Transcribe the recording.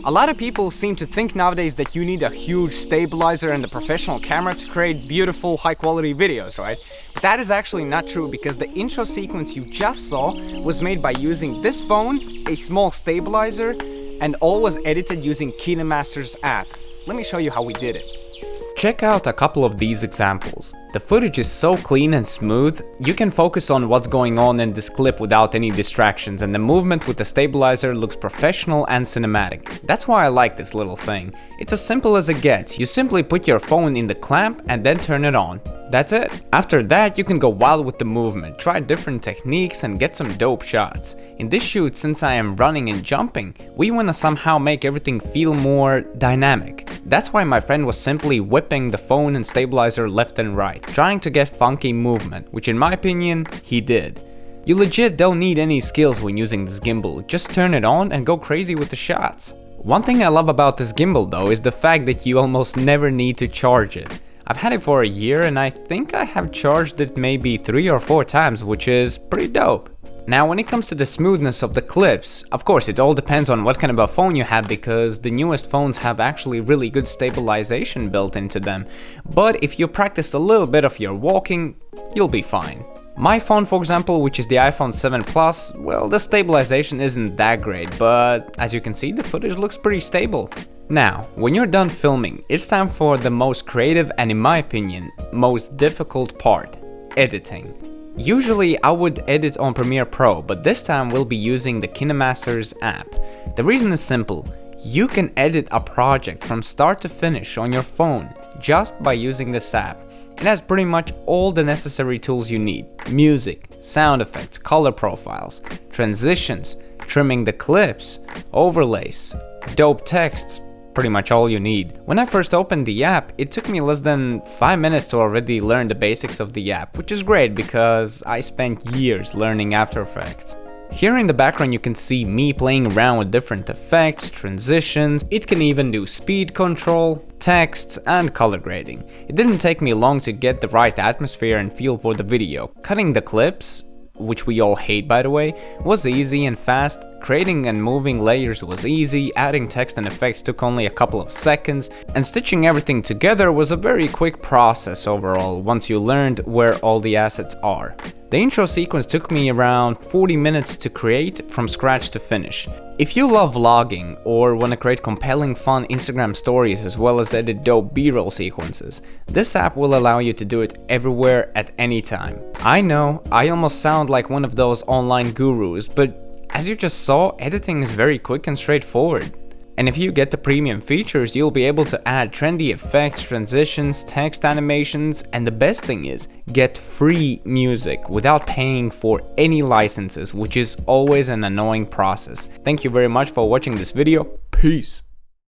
A lot of people seem to think nowadays that you need a huge stabilizer and a professional camera to create beautiful, high-quality videos, right? But that is actually not true, because the intro sequence you just saw was made by using this phone, a small stabilizer, and all was edited using KineMaster's app. Let me show you how we did it. Check out a couple of these examples. The footage is so clean and smooth, you can focus on what's going on in this clip without any distractions, and the movement with the stabilizer looks professional and cinematic. That's why I like this little thing. It's as simple as it gets. You simply put your phone in the clamp and then turn it on. That's it. After that, you can go wild with the movement, try different techniques and get some dope shots. In this shoot, since I am running and jumping, we want to somehow make everything feel more dynamic. That's why my friend was simply whipping the phone and stabilizer left and right, trying to get funky movement, which in my opinion, he did. You legit don't need any skills when using this gimbal, just turn it on and go crazy with the shots. One thing I love about this gimbal though is the fact that you almost never need to charge it. I've had it for a year and I think I have charged it maybe 3 or 4 times, which is pretty dope. Now when it comes to the smoothness of the clips, of course it all depends on what kind of a phone you have, because the newest phones have actually really good stabilization built into them. But if you practice a little bit of your walking, you'll be fine. My phone, for example, which is the iPhone 7 Plus, well, the stabilization isn't that great, but as you can see, the footage looks pretty stable. Now, when you're done filming, it's time for the most creative and, in my opinion, most difficult part: editing. Usually I would edit on Premiere Pro, but this time we'll be using the KineMaster's app. The reason is simple: you can edit a project from start to finish on your phone just by using this app. It has pretty much all the necessary tools you need: music, sound effects, color profiles, transitions, trimming the clips, overlays, dope texts, pretty much all you need. When I first opened the app, it took me less than 5 minutes to already learn the basics of the app, which is great because I spent years learning After Effects. Here in the background you can see me playing around with different effects, transitions. It can even do speed control, texts and color grading. It didn't take me long to get the right atmosphere and feel for the video. Cutting the clips, which we all hate by the way, was easy and fast. Creating and moving layers was easy, adding text and effects took only a couple of seconds, and stitching everything together was a very quick process overall once you learned where all the assets are. The intro sequence took me around 40 minutes to create from scratch to finish. If you love vlogging or want to create compelling, fun Instagram stories as well as edit dope B-roll sequences, this app will allow you to do it everywhere at any time. I know, I almost sound like one of those online gurus, but as you just saw, editing is very quick and straightforward. And if you get the premium features, you'll be able to add trendy effects, transitions, text animations, and the best thing is, get free music without paying for any licenses, which is always an annoying process. Thank you very much for watching this video. Peace!